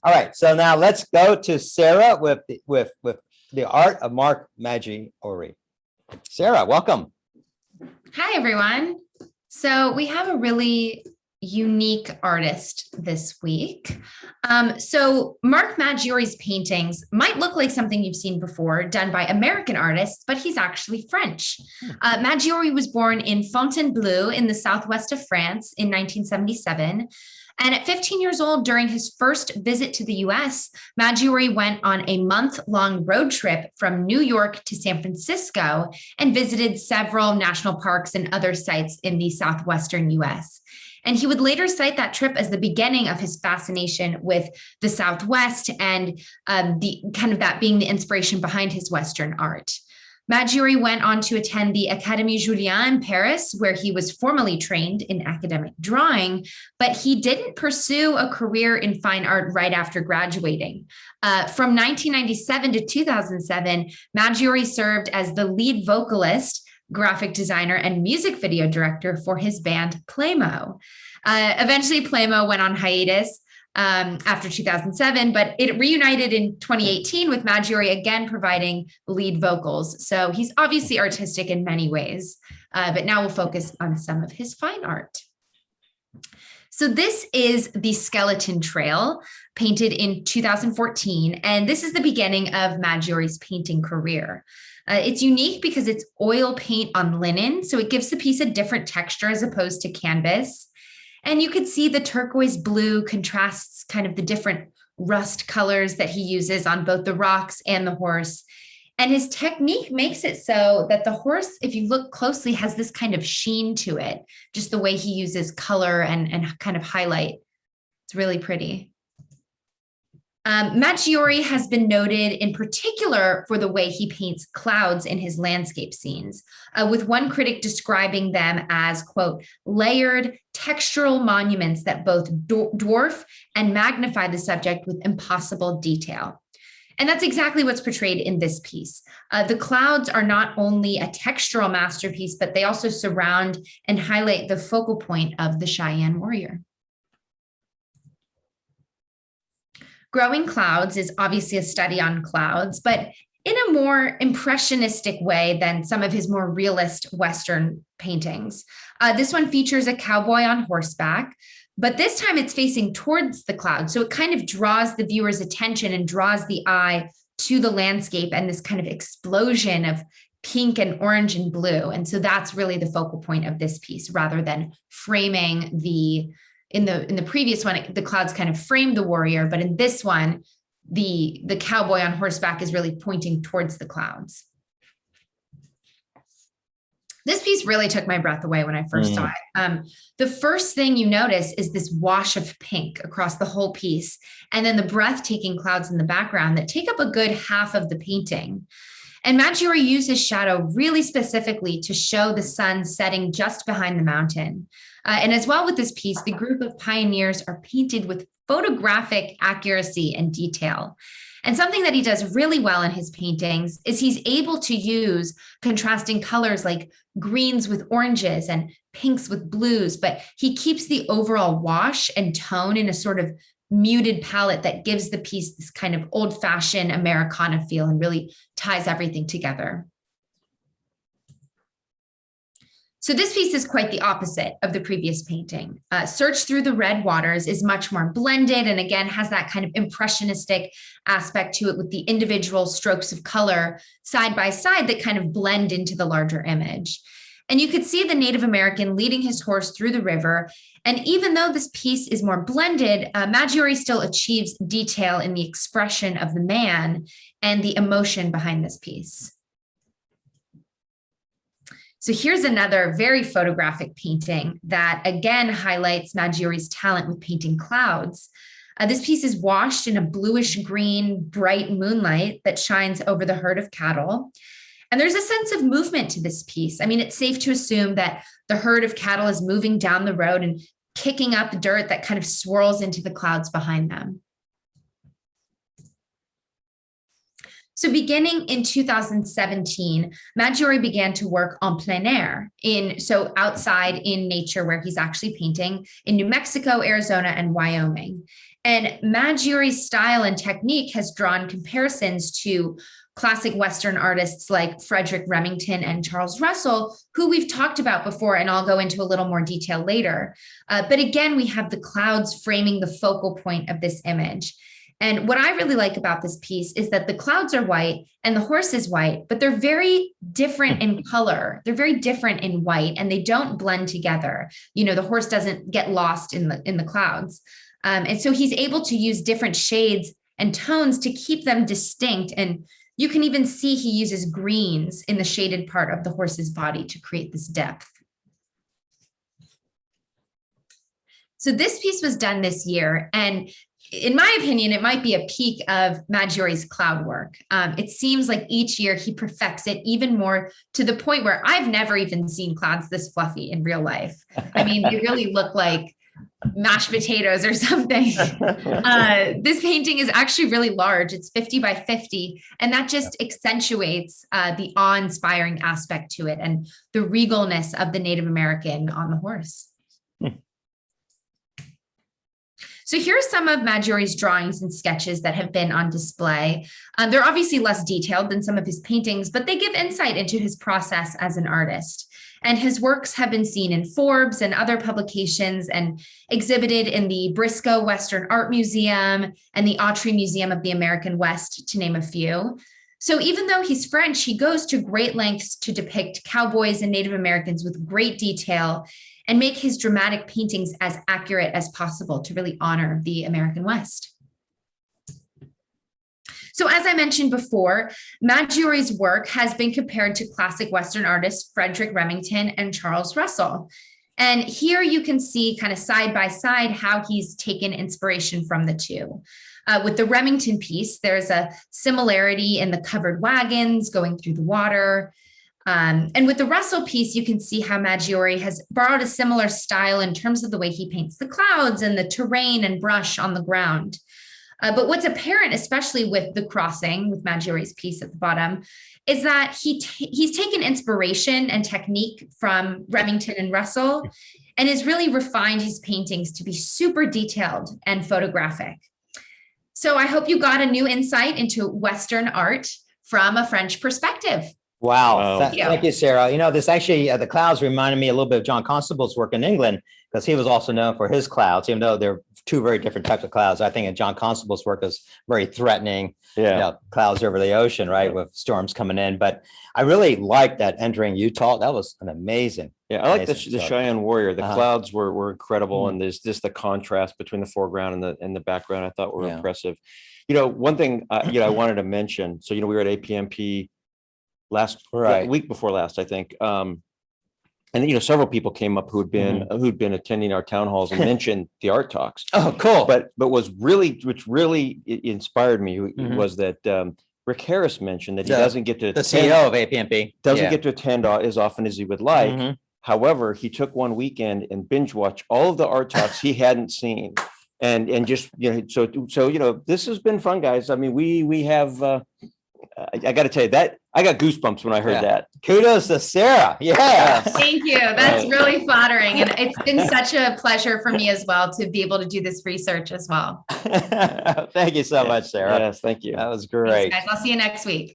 All right, so now let's go to Sarah with the art of Mark Maggiori. Sarah, welcome. Hi, everyone. So we have a really unique artist this week. So Mark Maggiori's paintings might look like something you've seen before done by American artists, but he's actually French. Maggiori was born in Fontainebleau in the southwest of France in 1977. And at 15 years old, during his first visit to the US, Maggiori went on a month-long road trip from New York to San Francisco and visited several national parks and other sites in the southwestern US. And he would later cite that trip as the beginning of his fascination with the Southwest and the kind of that being the inspiration behind his Western art. Maggiori went on to attend the Académie Julian in Paris, where he was formally trained in academic drawing, but he didn't pursue a career in fine art right after graduating. From 1997 to 2007, Maggiori served as the lead vocalist, graphic designer, and music video director for his band Playmo. Eventually, Playmo went on hiatus after 2007, but it reunited in 2018 with Maggiori again providing lead vocals. So he's obviously artistic in many ways, but now we'll focus on some of his fine art. So this is the Skeleton Trail, painted in 2014, and this is the beginning of Maggiori's painting career. It's unique because it's oil paint on linen, so it gives the piece a different texture as opposed to canvas. And you could see the turquoise blue contrasts kind of the different rust colors that he uses on both the rocks and the horse. And his technique makes it so that the horse, if you look closely, has this kind of sheen to it, just the way he uses color and kind of highlight. It's really pretty. Maggiori has been noted in particular for the way he paints clouds in his landscape scenes, with one critic describing them as, quote, layered textural monuments that both dwarf and magnify the subject with impossible detail. And that's exactly what's portrayed in this piece. The clouds are not only a textural masterpiece, but they also surround and highlight the focal point of the Cheyenne warrior. Growing Clouds is obviously a study on clouds, but in a more impressionistic way than some of his more realist Western paintings. This one features a cowboy on horseback, but this time it's facing towards the clouds. So it kind of draws the viewer's attention and draws the eye to the landscape and this kind of explosion of pink and orange and blue. And so that's really the focal point of this piece, rather than framing in the previous one, the clouds kind of framed the warrior, but in this one, the cowboy on horseback is really pointing towards the clouds. This piece really took my breath away when I first saw it. The first thing you notice is this wash of pink across the whole piece, and then the breathtaking clouds in the background that take up a good half of the painting. And Maggiori uses shadow really specifically to show the sun setting just behind the mountain. And as well with this piece, the group of pioneers are painted with photographic accuracy and detail. And something that he does really well in his paintings is he's able to use contrasting colors like greens with oranges and pinks with blues, but he keeps the overall wash and tone in a sort of muted palette that gives the piece this kind of old-fashioned Americana feel and really ties everything together. So this piece is quite the opposite of the previous painting. Search Through the Red Waters is much more blended and again has that kind of impressionistic aspect to it with the individual strokes of color side by side that kind of blend into the larger image. And you could see the Native American leading his horse through the river. And even though this piece is more blended, Maggiori still achieves detail in the expression of the man and the emotion behind this piece. So here's another very photographic painting that again highlights Maggiori's talent with painting clouds. This piece is washed in a bluish green, bright moonlight that shines over the herd of cattle. And there's a sense of movement to this piece. I mean, it's safe to assume that the herd of cattle is moving down the road and kicking up dirt that kind of swirls into the clouds behind them. So beginning in 2017, Maggiori began to work en plein air, so outside in nature where he's actually painting in New Mexico, Arizona, and Wyoming. And Maggiori's style and technique has drawn comparisons to classic Western artists like Frederick Remington and Charles Russell, who we've talked about before, and I'll go into a little more detail later. But again, we have the clouds framing the focal point of this image. And what I really like about this piece is that the clouds are white and the horse is white, but they're very different in color. They're very different in white, and they don't blend together. You know, the horse doesn't get lost in the clouds. And so he's able to use different shades and tones to keep them distinct. And you can even see he uses greens in the shaded part of the horse's body to create this depth. So this piece was done this year, and in my opinion, it might be a peak of Maggiori's cloud work. It seems like each year he perfects it even more, to the point where I've never even seen clouds this fluffy in real life. I mean, they really look like mashed potatoes or something. This painting is actually really large. It's 50 by 50. And that just accentuates the awe-inspiring aspect to it and the regalness of the Native American on the horse. So here are some of Maggiori's drawings and sketches that have been on display. They're obviously less detailed than some of his paintings, but they give insight into his process as an artist. And his works have been seen in Forbes and other publications and exhibited in the Briscoe Western Art Museum and the Autry Museum of the American West, to name a few. So even though he's French, he goes to great lengths to depict cowboys and Native Americans with great detail and make his dramatic paintings as accurate as possible to really honor the American West. So as I mentioned before, Maggiori's work has been compared to classic Western artists Frederick Remington and Charles Russell. And here you can see kind of side by side how he's taken inspiration from the two. With the Remington piece, there's a similarity in the covered wagons going through the water. And with the Russell piece, you can see how Maggiori has borrowed a similar style in terms of the way he paints the clouds and the terrain and brush on the ground. But what's apparent, especially with the crossing, with Maggiori's piece at the bottom, is that he's taken inspiration and technique from Remington and Russell and has really refined his paintings to be super detailed and photographic. So I hope you got a new insight into Western art from a French perspective. Wow. Thank you, Sarah. You know, this actually, the clouds reminded me a little bit of John Constable's work in England, because he was also known for his clouds, even though they're two very different types of clouds. I think John Constable's work is very threatening, clouds over the ocean, right, with storms coming in. But I really liked that entering Utah. That was an amazing. Yeah, I like the Cheyenne Warrior. The clouds were incredible, and there's just the contrast between the foreground and the background I thought were impressive. You know, one thing I wanted to mention. So we were at APMP week before last, I think. And several people came up who'd been attending our town halls and mentioned the Art Talks. Oh, cool! But which really inspired me was that Rick Harris mentioned that he doesn't get to the CEO of APMP doesn't get to attend as often as he would like. However, he took one weekend and binge watched all of the Art Talks he hadn't seen, and just so this has been fun, guys. I mean, we have. I got to tell you that I got goosebumps when I heard that. Kudos to Sarah. Yeah. Thank you. That's really flattering. And it's been such a pleasure for me as well to be able to do this research as well. Thank you so much, Sarah. Yes, thank you. That was great. Thanks, guys. I'll see you next week.